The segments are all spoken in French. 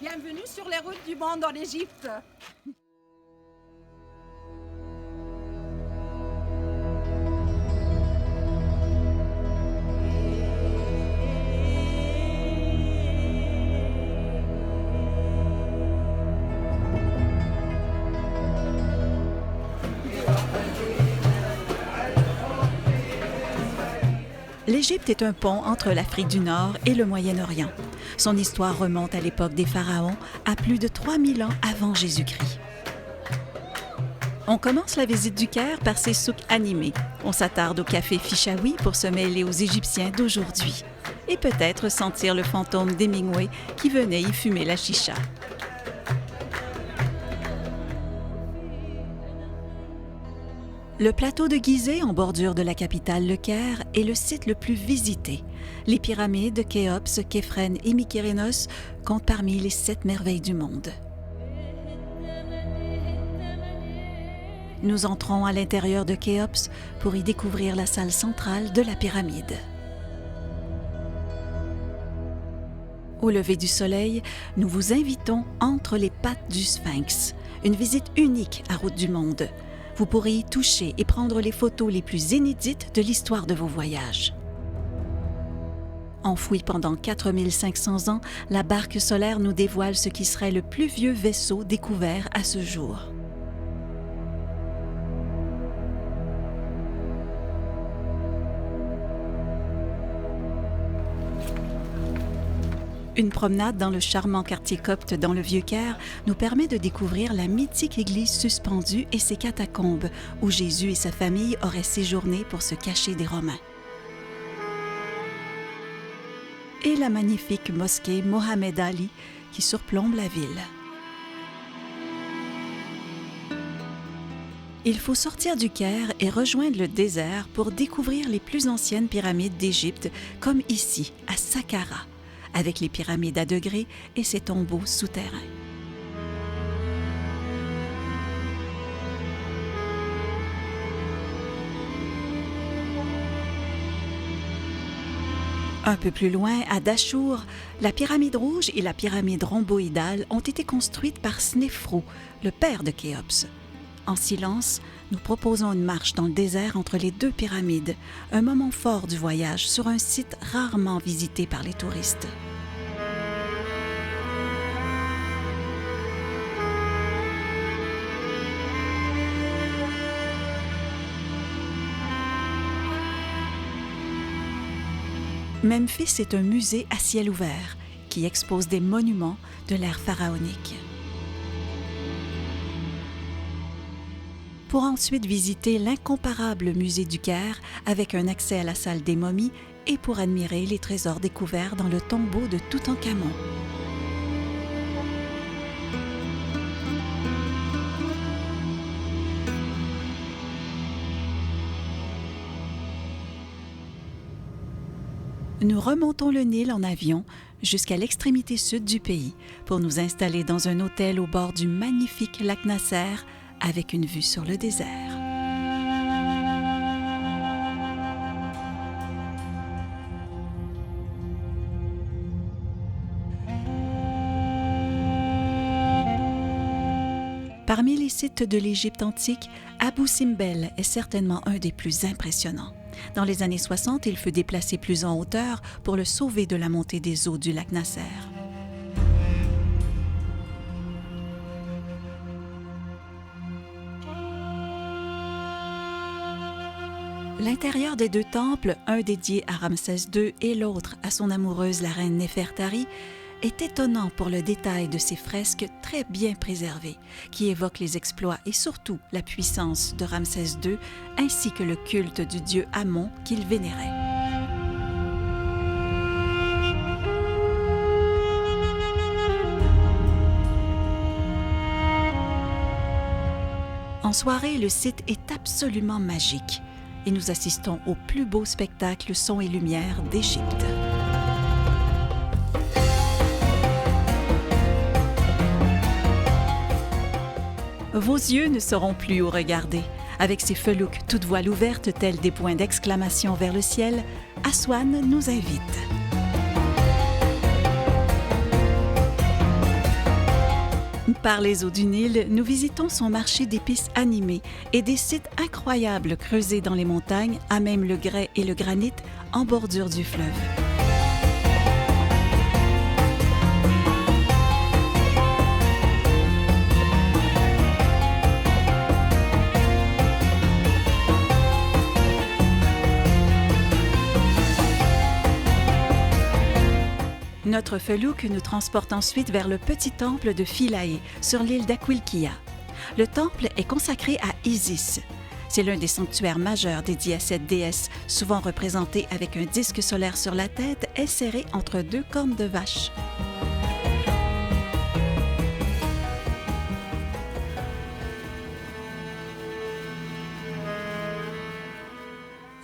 Bienvenue sur les routes du monde en Égypte. L'Égypte est un pont entre l'Afrique du Nord et le Moyen-Orient. Son histoire remonte à l'époque des pharaons, à plus de 3000 ans avant Jésus-Christ. On commence la visite du Caire par ses souks animés. On s'attarde au café Fichaoui pour se mêler aux Égyptiens d'aujourd'hui. Et peut-être sentir le fantôme d'Hemingway qui venait y fumer la chicha. Le plateau de Gizeh, en bordure de la capitale, le Caire, est le site le plus visité. Les pyramides, Khéops, Képhren et Mykérinos comptent parmi les 7 merveilles du monde. Nous entrons à l'intérieur de Khéops pour y découvrir la salle centrale de la pyramide. Au lever du soleil, nous vous invitons entre les pattes du Sphinx, une visite unique à Route du Monde. Vous pourrez y toucher et prendre les photos les plus inédites de l'histoire de vos voyages. Enfouie pendant 4500 ans, la barque solaire nous dévoile ce qui serait le plus vieux vaisseau découvert à ce jour. Une promenade dans le charmant quartier copte dans le Vieux-Caire nous permet de découvrir la mythique église suspendue et ses catacombes, où Jésus et sa famille auraient séjourné pour se cacher des Romains. Et la magnifique mosquée Mohamed Ali qui surplombe la ville. Il faut sortir du Caire et rejoindre le désert pour découvrir les plus anciennes pyramides d'Égypte, comme ici, à Saqqara, avec les pyramides à degrés et ses tombeaux souterrains. Un peu plus loin, à Dachour, la pyramide rouge et la pyramide rhomboïdale ont été construites par Snéfrou, le père de Khéops. En silence, nous proposons une marche dans le désert entre les 2 pyramides, un moment fort du voyage sur un site rarement visité par les touristes. Memphis est un musée à ciel ouvert qui expose des monuments de l'ère pharaonique. Pour ensuite visiter l'incomparable musée du Caire avec un accès à la salle des momies et pour admirer les trésors découverts dans le tombeau de Toutankhamon. Nous remontons le Nil en avion jusqu'à l'extrémité sud du pays pour nous installer dans un hôtel au bord du magnifique lac Nasser avec une vue sur le désert. Parmi les sites de l'Égypte antique, Abou Simbel est certainement un des plus impressionnants. Dans les années 60, il fut déplacé plus en hauteur pour le sauver de la montée des eaux du lac Nasser. L'intérieur des 2 temples, un dédié à Ramsès II et l'autre à son amoureuse la reine Néfertari, est étonnant pour le détail de ses fresques très bien préservées, qui évoquent les exploits et surtout la puissance de Ramsès II, ainsi que le culte du dieu Amon qu'il vénérait. En soirée, le site est absolument magique et nous assistons au plus beau spectacle son et lumière d'Égypte. Vos yeux ne sauront plus où regarder. Avec ses felouks toutes voiles ouvertes telles des points d'exclamation vers le ciel, Aswan nous invite. par les eaux du Nil, nous visitons son marché d'épices animé et des sites incroyables creusés dans les montagnes, à même le grès et le granit, en bordure du fleuve. Notre felouk nous transporte ensuite vers le petit temple de Philae, sur l'île d'Aquilkia. Le temple est consacré à Isis. C'est l'un des sanctuaires majeurs dédiés à cette déesse, souvent représentée avec un disque solaire sur la tête et serré entre deux cornes de vache.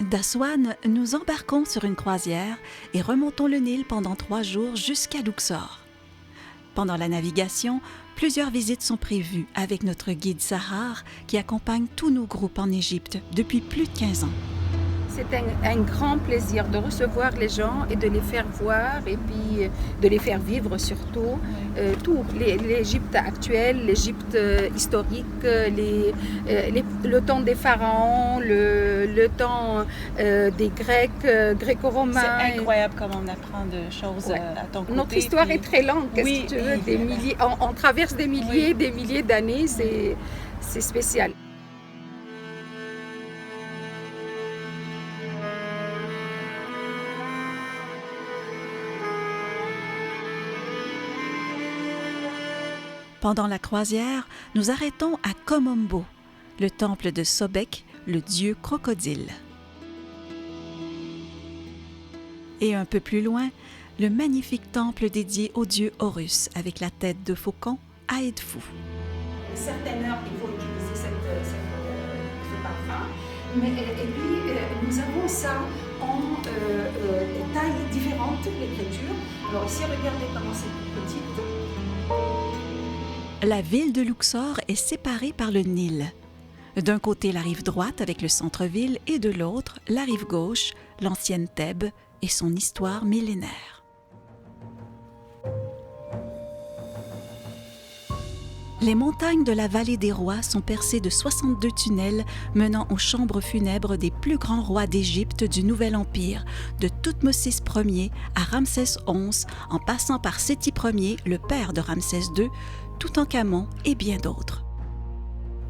D'Aswan, nous embarquons sur une croisière et remontons le Nil pendant 3 jours jusqu'à Luxor. Pendant la navigation, plusieurs visites sont prévues avec notre guide Sahar qui accompagne tous nos groupes en Égypte depuis plus de 15 ans. C'est un grand plaisir de recevoir les gens et de les faire voir et puis de les faire vivre surtout. Tout, l'Égypte actuelle, l'Égypte historique, le temps des pharaons, le temps des Grecs, gréco-romains. C'est incroyable comme on apprend de choses à ton côté. Notre histoire est très longue, qu'est-ce que tu veux, des milliers, on traverse des milliers d'années, c'est spécial. Pendant la croisière, nous arrêtons à Komombo, le temple de Sobek, le dieu crocodile. Et un peu plus loin, le magnifique temple dédié au dieu Horus, avec la tête de faucon à Edfou. Certaines heures, il faut utiliser ce parfum. Et puis, nous avons ça en tailles différentes, l'écriture. Alors ici, regardez comment c'est tout petite. La ville de Luxor est séparée par le Nil. D'un côté, la rive droite avec le centre-ville et de l'autre, la rive gauche, l'ancienne Thèbes et son histoire millénaire. Les montagnes de la vallée des rois sont percées de 62 tunnels menant aux chambres funèbres des plus grands rois d'Égypte du Nouvel Empire, de Thoutmôsis Ier à Ramsès XI, en passant par Séti Ier, le père de Ramsès II, Toutankhamon et bien d'autres.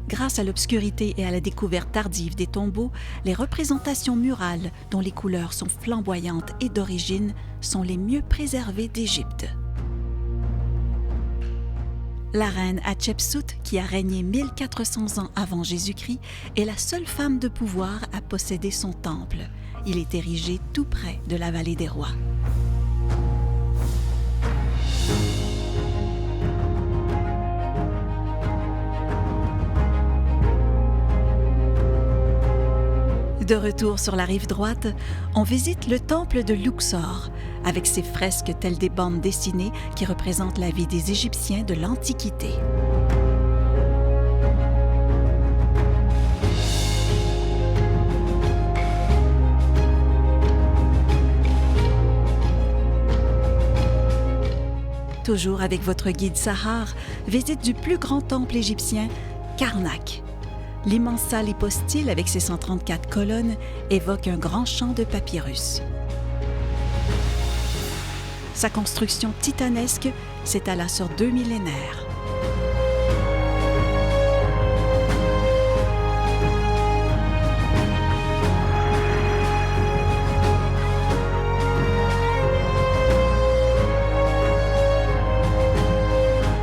Grâce à l'obscurité et à la découverte tardive des tombeaux, les représentations murales, dont les couleurs sont flamboyantes et d'origine, sont les mieux préservées d'Égypte. La reine Hatshepsut, qui a régné 1400 ans avant Jésus-Christ, est la seule femme de pouvoir à posséder son temple. Il est érigé tout près de la vallée des rois. De retour sur la rive droite, on visite le temple de Luxor, avec ses fresques telles des bandes dessinées qui représentent la vie des Égyptiens de l'Antiquité. Toujours avec votre guide Sahar, visite du plus grand temple égyptien, Karnak. L'immense salle hypostyle avec ses 134 colonnes évoque un grand champ de papyrus. Sa construction titanesque s'étala sur 2 millénaires.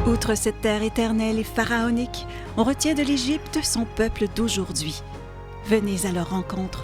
Outre cette terre éternelle et pharaonique, on retient de l'Égypte son peuple d'aujourd'hui. Venez à leur rencontre